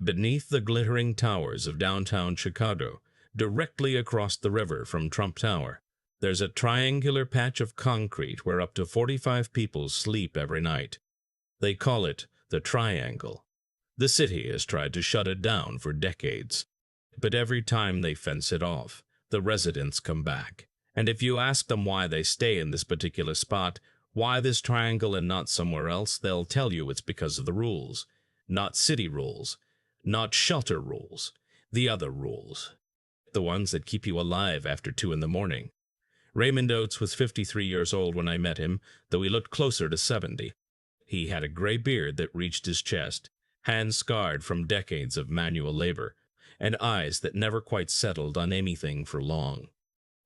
Beneath the glittering towers of downtown Chicago, directly across the river from Trump Tower, there's a triangular patch of concrete where up to 45 people sleep every night. They call it the Triangle. The city has tried to shut it down for decades. But every time they fence it off, the residents come back. And if you ask them why they stay in this particular spot, why this triangle and not somewhere else, they'll tell you it's because of the rules. Not city rules, not shelter rules, the other rules. The ones that keep you alive after 2 in the morning. Raymond Oates was 53 years old when I met him, though he looked closer to 70. He had a gray beard that reached his chest, hands scarred from decades of manual labor, and eyes that never quite settled on anything for long.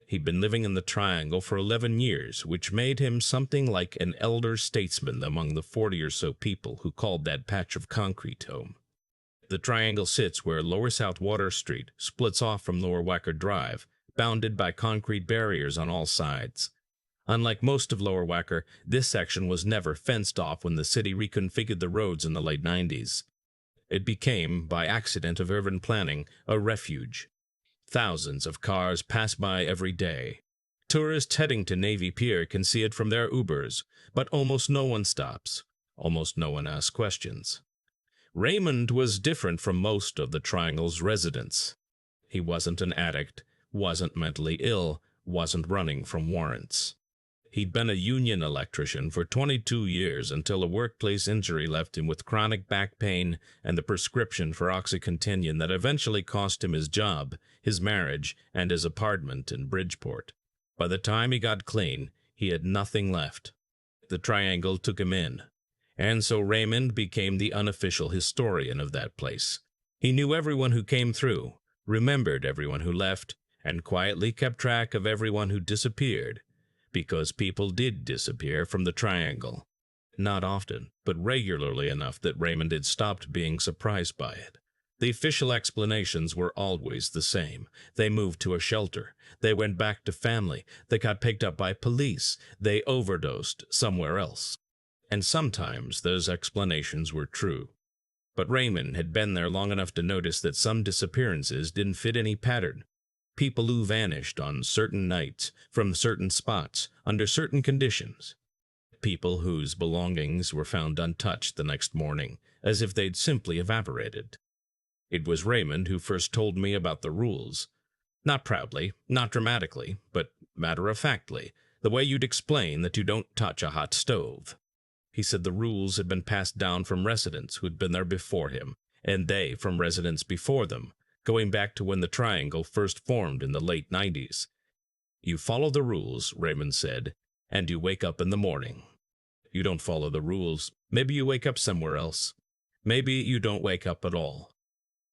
He'd been living in the Triangle for 11 years, which made him something like an elder statesman among the 40 or so people who called that patch of concrete home. The Triangle sits where Lower South Water Street splits off from Lower Wacker Drive, bounded by concrete barriers on all sides. Unlike most of Lower Wacker, this section was never fenced off when the city reconfigured the roads in the late 90s. It became, by accident of urban planning, a refuge. Thousands of cars pass by every day. Tourists heading to Navy Pier can see it from their Ubers, but almost no one stops. Almost no one asks questions. Raymond was different from most of the Triangle's residents. He wasn't an addict, wasn't mentally ill, wasn't running from warrants. He'd been a union electrician for 22 years until a workplace injury left him with chronic back pain and the prescription for OxyContin that eventually cost him his job, his marriage, and his apartment in Bridgeport. By the time he got clean, he had nothing left. The Triangle took him in, and so Raymond became the unofficial historian of that place. He knew everyone who came through, remembered everyone who left, and quietly kept track of everyone who disappeared, because people did disappear from the Triangle. Not often, but regularly enough that Raymond had stopped being surprised by it. The official explanations were always the same. They moved to a shelter. They went back to family. They got picked up by police. They overdosed somewhere else. And sometimes those explanations were true. But Raymond had been there long enough to notice that some disappearances didn't fit any pattern. People who vanished on certain nights, from certain spots, under certain conditions. People whose belongings were found untouched the next morning, as if they'd simply evaporated. It was Raymond who first told me about the rules. Not proudly, not dramatically, but matter-of-factly, the way you'd explain that you don't touch a hot stove. He said the rules had been passed down from residents who'd been there before him, and they from residents before them, going back to when the Triangle first formed in the late 90s. You follow the rules, Raymond said, and you wake up in the morning. You don't follow the rules, maybe you wake up somewhere else. Maybe you don't wake up at all.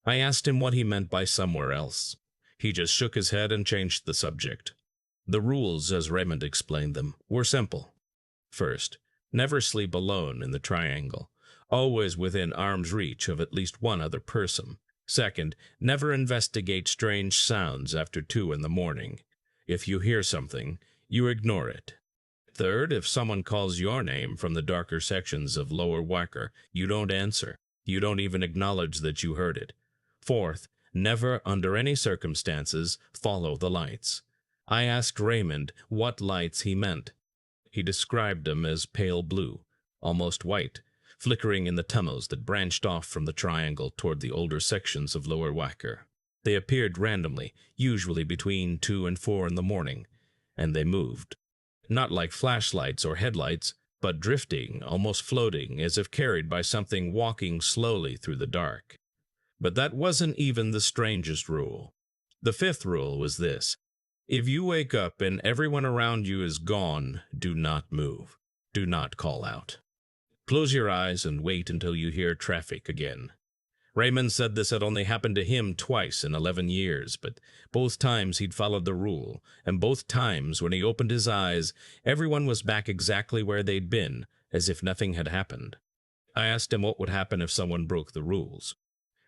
I asked him what he meant by somewhere else. He just shook his head and changed the subject. The rules, as Raymond explained them, were simple. First, never sleep alone in the Triangle, always within arm's reach of at least one other person. Second, never investigate strange sounds after 2 in the morning. If you hear something, you ignore it. Third, if someone calls your name from the darker sections of Lower Wacker, you don't answer. You don't even acknowledge that you heard it. Fourth, never, under any circumstances, follow the lights. I asked Raymond what lights he meant. He described them as pale blue, almost white, flickering in the tunnels that branched off from the Triangle toward the older sections of Lower Wacker. They appeared randomly, usually between 2 and 4 in the morning, and they moved. Not like flashlights or headlights, but drifting, almost floating, as if carried by something walking slowly through the dark. But that wasn't even the strangest rule. The 5th rule was this: if you wake up and everyone around you is gone, do not move. Do not call out. Close your eyes and wait until you hear traffic again. Raymond said this had only happened to him twice in 11 years, but both times he'd followed the rule, and both times when he opened his eyes, everyone was back exactly where they'd been, as if nothing had happened. I asked him what would happen if someone broke the rules.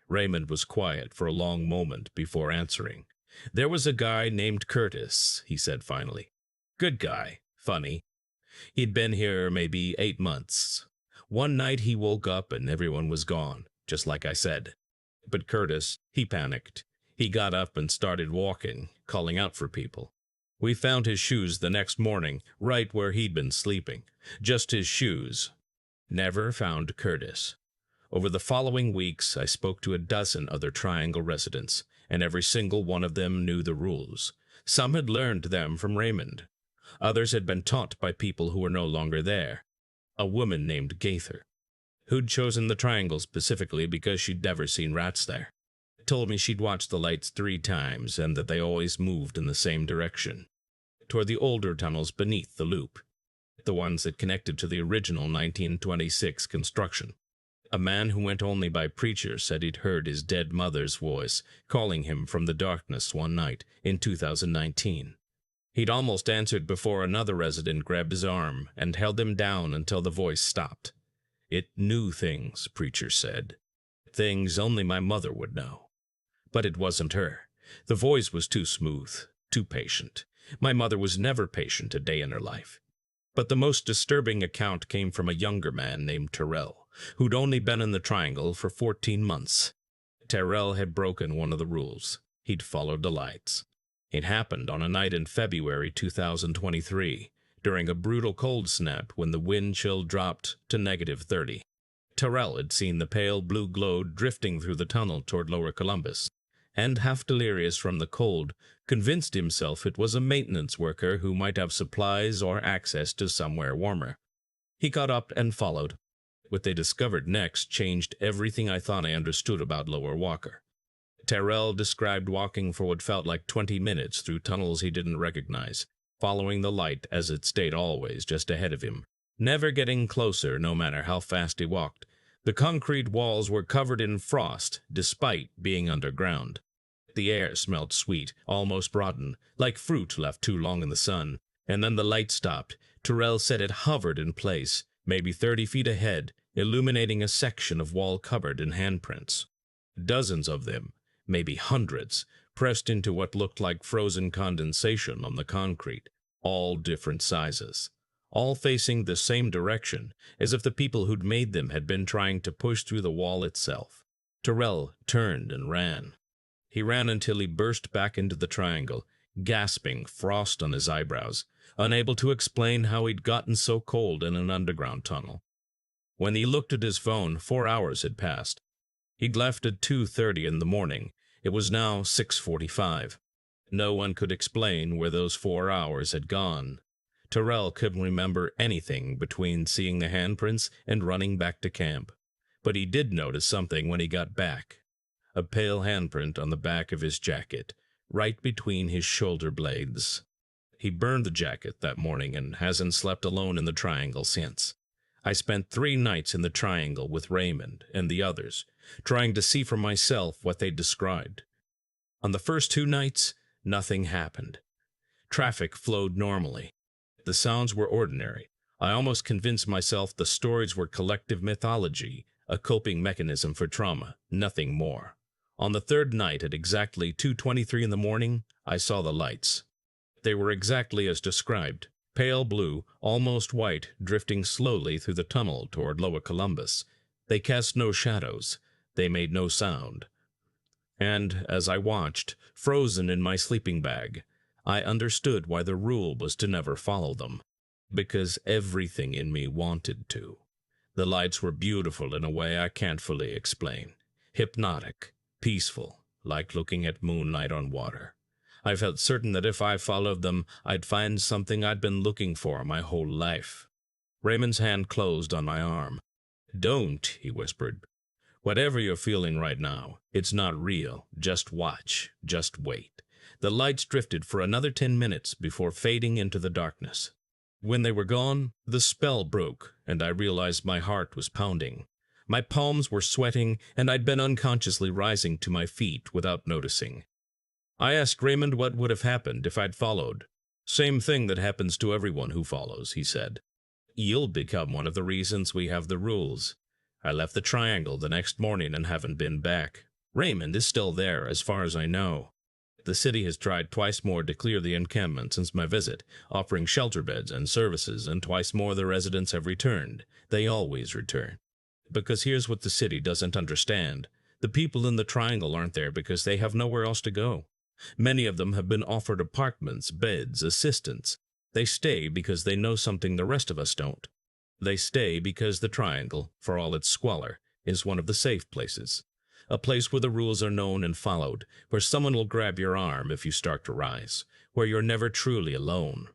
Raymond was quiet for a long moment before answering. There was a guy named Curtis, he said finally. Good guy, funny. He'd been here maybe 8 months. One night he woke up and everyone was gone, just like I said. But Curtis, he panicked. He got up and started walking, calling out for people. We found his shoes the next morning, right where he'd been sleeping. Just his shoes. Never found Curtis. Over the following weeks, I spoke to a dozen other Triangle residents, and every single one of them knew the rules. Some had learned them from Raymond. Others had been taught by people who were no longer there. A woman named Gaither, who'd chosen the Triangle specifically because she'd never seen rats there, told me she'd watched the lights 3 times and that they always moved in the same direction, toward the older tunnels beneath the loop, the ones that connected to the original 1926 construction. A man who went only by preacher said he'd heard his dead mother's voice calling him from the darkness one night in 2019. He'd almost answered before another resident grabbed his arm and held him down until the voice stopped. It knew things, preacher said. Things only my mother would know. But it wasn't her. The voice was too smooth, too patient. My mother was never patient a day in her life. But the most disturbing account came from a younger man named Terrell, who'd only been in the Triangle for 14 months. Terrell had broken one of the rules. He'd followed the lights. It happened on a night in February 2023, during a brutal cold snap when the wind chill dropped to -30. Terrell had seen the pale blue glow drifting through the tunnel toward Lower Columbus, and, half delirious from the cold, convinced himself it was a maintenance worker who might have supplies or access to somewhere warmer. He got up and followed. What they discovered next changed everything I thought I understood about Lower Wacker. Terrell described walking for what felt like 20 minutes through tunnels he didn't recognize, following the light as it stayed always just ahead of him, never getting closer no matter how fast he walked. The concrete walls were covered in frost despite being underground. The air smelled sweet, almost rotten, like fruit left too long in the sun. And then the light stopped. Terrell said it hovered in place, maybe 30 feet ahead, illuminating a section of wall covered in handprints. Dozens of them, maybe hundreds, pressed into what looked like frozen condensation on the concrete, all different sizes, all facing the same direction, as if the people who'd made them had been trying to push through the wall itself. Terrell turned and ran. He ran until he burst back into the Triangle, gasping, frost on his eyebrows, unable to explain how he'd gotten so cold in an underground tunnel. When he looked at his phone, 4 hours had passed. He'd left at 2:30 in the morning. It was now 6:45. No one could explain where those 4 hours had gone. Terrell couldn't remember anything between seeing the handprints and running back to camp. But he did notice something when he got back. A pale handprint on the back of his jacket, right between his shoulder blades. He burned the jacket that morning and hasn't slept alone in the Triangle since. I spent 3 nights in the Triangle with Raymond and the others, trying to see for myself what they'd described. On the first 2 nights, nothing happened. Traffic flowed normally. The sounds were ordinary. I almost convinced myself the stories were collective mythology, a coping mechanism for trauma, nothing more. On the 3rd night at exactly 2:23 in the morning, I saw the lights. They were exactly as described, pale blue, almost white, drifting slowly through the tunnel toward Lower Columbus. They cast no shadows. They made no sound. And, as I watched, frozen in my sleeping bag, I understood why the rule was to never follow them. Because everything in me wanted to. The lights were beautiful in a way I can't fully explain. Hypnotic, peaceful, like looking at moonlight on water. I felt certain that if I followed them, I'd find something I'd been looking for my whole life. Raymond's hand closed on my arm. "Don't," he whispered. "Whatever you're feeling right now, it's not real. Just watch. Just wait." The lights drifted for another 10 minutes before fading into the darkness. When they were gone, the spell broke, and I realized my heart was pounding. My palms were sweating, and I'd been unconsciously rising to my feet without noticing. I asked Raymond what would have happened if I'd followed. "Same thing that happens to everyone who follows," he said. "You'll become one of the reasons we have the rules." I left the Triangle the next morning and haven't been back. Raymond is still there, as far as I know. The city has tried twice more to clear the encampment since my visit, offering shelter beds and services, and twice more the residents have returned. They always return. Because here's what the city doesn't understand. The people in the triangle aren't there because they have nowhere else to go. Many of them have been offered apartments, beds, assistance. They stay because they know something the rest of us don't. They stay because the triangle, for all its squalor, is one of the safe places. A place where the rules are known and followed, where someone will grab your arm if you start to rise, where you're never truly alone.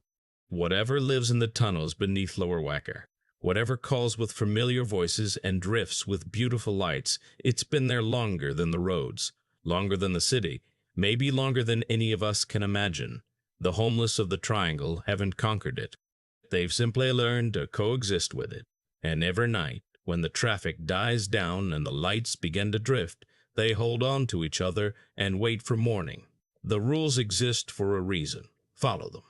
Whatever lives in the tunnels beneath Lower Wacker, whatever calls with familiar voices and drifts with beautiful lights, it's been there longer than the roads, longer than the city, maybe longer than any of us can imagine. The homeless of the triangle haven't conquered it. They've simply learned to coexist with it. And every night, when the traffic dies down and the lights begin to drift, they hold on to each other and wait for morning. The rules exist for a reason. Follow them.